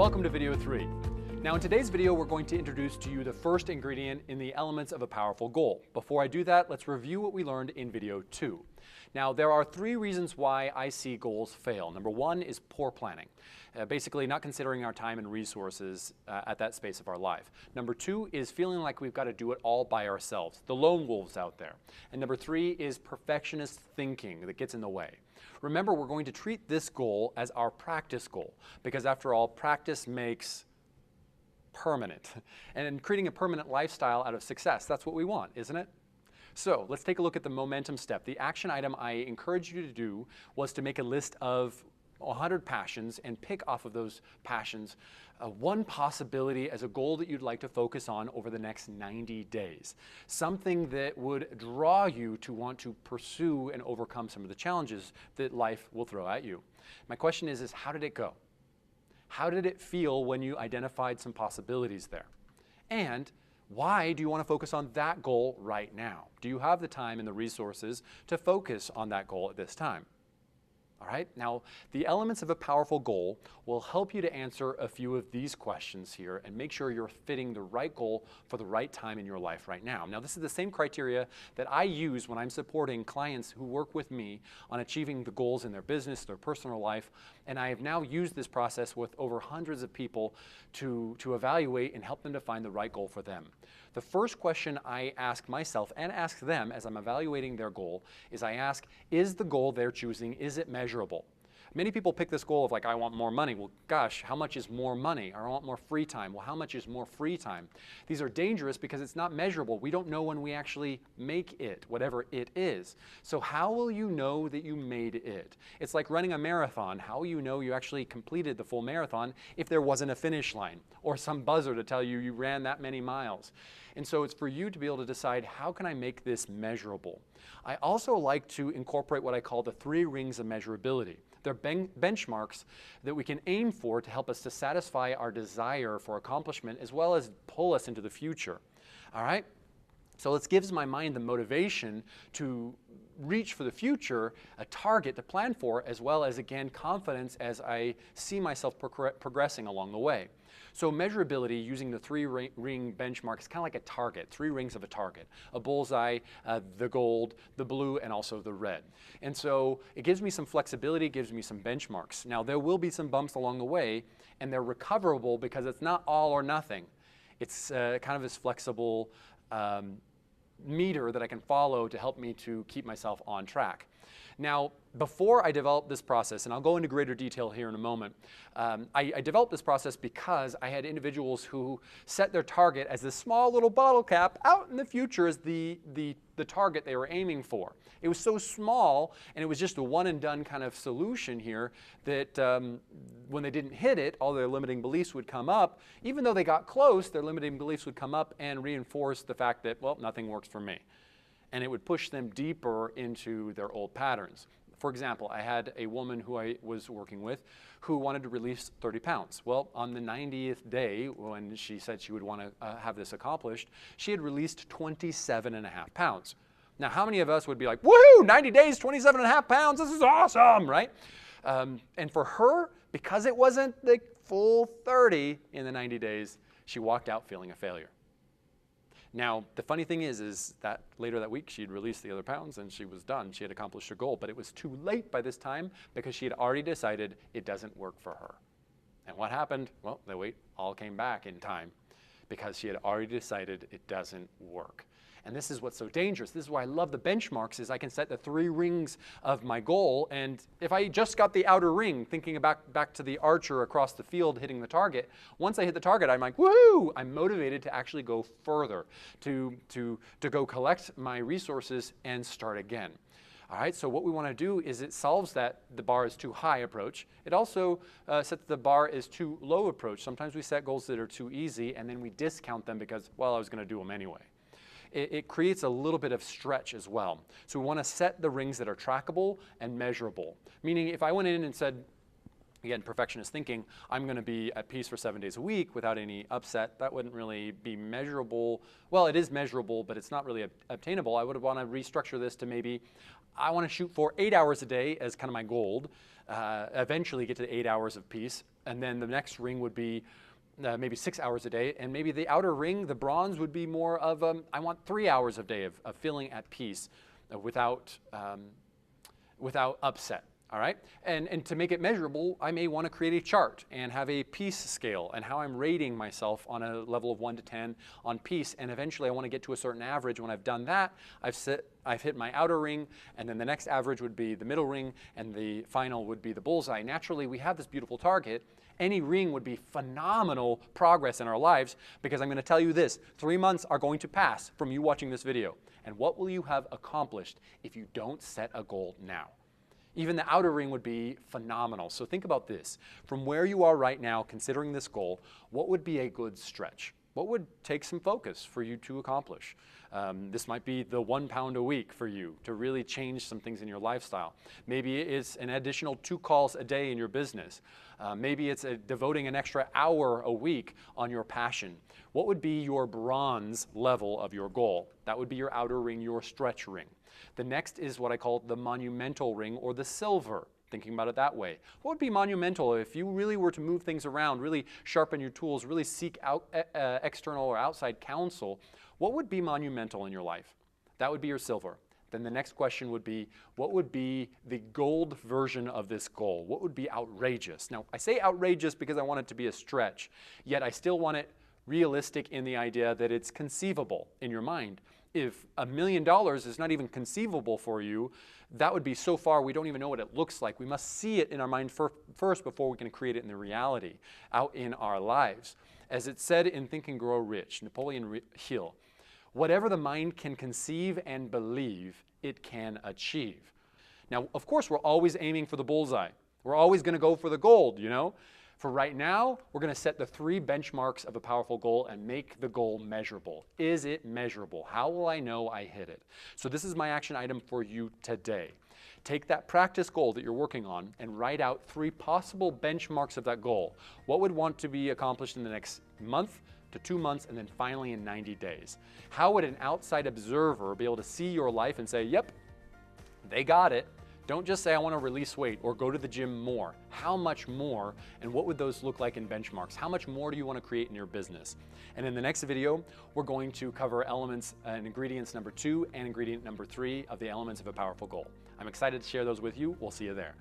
Welcome to video 3. Now in today's video, we're going to introduce to you the first ingredient in the elements of a powerful goal. Before I do that, let's review what we learned in video 2. Now there are 3 reasons why I see goals fail. Number 1 is poor planning. Basically not considering our time and resources at that space of our life. Number 2 is feeling like we've got to do it all by ourselves, the lone wolves out there. And number 3 is perfectionist thinking that gets in the way. Remember, we're going to treat this goal as our practice goal, because after all, practice makes permanent. And creating a permanent lifestyle out of success, that's what we want, isn't it? So let's take a look at the momentum step. The action item I encourage you to do was to make a list of 100 passions and pick off of those passions one possibility as a goal that you'd like to focus on over the next 90 days. Something that would draw you to want to pursue and overcome some of the challenges that life will throw at you. My question is how did it go? How did it feel when you identified some possibilities there? And why do you want to focus on that goal right now? Do you have the time and the resources to focus on that goal at this time? All right, now the elements of a powerful goal will help you to answer a few of these questions here and make sure you're fitting the right goal for the right time in your life right now. Now this is the same criteria that I use when I'm supporting clients who work with me on achieving the goals in their business, their personal life, and I have now used this process with over hundreds of people to evaluate and help them to find the right goal for them. The first question I ask myself and ask them as I'm evaluating their goal is I ask, is the goal they're choosing, is it measurable? Many people pick this goal of like, I want more money. Well, gosh, how much is more money? Or I want more free time. Well, how much is more free time? These are dangerous because it's not measurable. We don't know when we actually make it, whatever it is. So how will you know that you made it? It's like running a marathon. How will you know you actually completed the full marathon if there wasn't a finish line or some buzzer to tell you you ran that many miles? And so it's for you to be able to decide, how can I make this measurable? I also like to incorporate what I call the 3 rings of measurability. They're benchmarks that we can aim for to help us to satisfy our desire for accomplishment as well as pull us into the future. All right? So it gives my mind the motivation to reach for the future, a target to plan for, as well as, again, confidence as I see myself progressing along the way. So measurability using the 3-ring benchmark is kind of like a target, 3 rings of a target, a bullseye, the gold, the blue, and also the red. And so it gives me some flexibility, it gives me some benchmarks. Now there will be some bumps along the way, and they're recoverable because it's not all or nothing. It's kind of this flexible meter that I can follow to help me to keep myself on track. Now, before I developed this process, and I'll go into greater detail here in a moment, I developed this process because I had individuals who set their target as this small little bottle cap out in the future as the target they were aiming for. It was so small, and it was just a one-and-done kind of solution here that when they didn't hit it, all their limiting beliefs would come up. Even though they got close, their limiting beliefs would come up and reinforce the fact that, well, nothing works for me. And it would push them deeper into their old patterns. For example, I had a woman who I was working with who wanted to release 30 pounds. Well, on the 90th day, when she said she would want to have this accomplished, she had released 27.5 pounds. Now, how many of us would be like, woohoo, 90 days, 27.5 pounds, this is awesome, right? And for her, because it wasn't the full 30 in the 90 days, she walked out feeling a failure. Now, the funny thing is that later that week, she'd released the other pounds and she was done. She had accomplished her goal, but it was too late by this time because she had already decided it doesn't work for her. And what happened? Well, the weight all came back in time because she had already decided it doesn't work. And this is what's so dangerous. This is why I love the benchmarks, is I can set the 3 rings of my goal, and if I just got the outer ring, thinking back to the archer across the field hitting the target, once I hit the target, I'm like, woohoo! I'm motivated to actually go further, to go collect my resources and start again. All right, so what we want to do is it solves that the bar is too high approach. It also sets the bar is too low approach. Sometimes we set goals that are too easy, and then we discount them because, well, I was going to do them anyway. It creates a little bit of stretch as well. So we want to set the rings that are trackable and measurable. Meaning if I went in and said, Again, perfectionist thinking, I'm going to be at peace for 7 days a week without any upset. That wouldn't really be measurable. Well, it is measurable, but it's not really obtainable. I would want to restructure this to maybe, I want to shoot for 8 hours a day as kind of my goal, eventually get to 8 hours of peace. And then the next ring would be maybe 6 hours a day. And maybe the outer ring, the bronze, would be more of, I want 3 hours a day of feeling at peace without upset. All right, and to make it measurable, I may want to create a chart and have a peace scale and how I'm rating myself on a level of 1 to 10 on peace. And eventually I want to get to a certain average. When I've done that, I've hit my outer ring, and then the next average would be the middle ring, and the final would be the bullseye. Naturally, we have this beautiful target. Any ring would be phenomenal progress in our lives, because I'm going to tell you this, 3 months are going to pass from you watching this video. And what will you have accomplished if you don't set a goal now? Even the outer ring would be phenomenal. So think about this. From where you are right now, considering this goal, what would be a good stretch? What would take some focus for you to accomplish? This might be the 1 pound a week for you to really change some things in your lifestyle. Maybe it's an additional 2 calls a day in your business. Maybe it's devoting an extra hour a week on your passion. What would be your bronze level of your goal? That would be your outer ring, your stretch ring. The next is what I call the monumental ring, or the silver, thinking about it that way. What would be monumental if you really were to move things around, really sharpen your tools, really seek out external or outside counsel? What would be monumental in your life? That would be your silver. Then the next question would be, what would be the gold version of this goal? What would be outrageous? Now, I say outrageous because I want it to be a stretch, yet I still want it realistic in the idea that it's conceivable in your mind. If $1 million is not even conceivable for you, that would be so far we don't even know what it looks like. We must see it in our mind first before we can create it in the reality out in our lives. As it said in Think and Grow Rich, Napoleon Hill, whatever the mind can conceive and believe, it can achieve. Now, of course, we're always aiming for the bullseye. We're always going to go for the gold, you know. For right now, we're going to set the 3 benchmarks of a powerful goal and make the goal measurable. Is it measurable? How will I know I hit it? So this is my action item for you today. Take that practice goal that you're working on and write out 3 possible benchmarks of that goal. What would want to be accomplished in the next month to 2 months, and then finally in 90 days? How would an outside observer be able to see your life and say, yep, they got it? Don't just say, I want to release weight or go to the gym more. How much more, and what would those look like in benchmarks? How much more do you want to create in your business? And in the next video, we're going to cover elements and ingredients number 2 and ingredient number 3 of the elements of a powerful goal. I'm excited to share those with you. We'll see you there.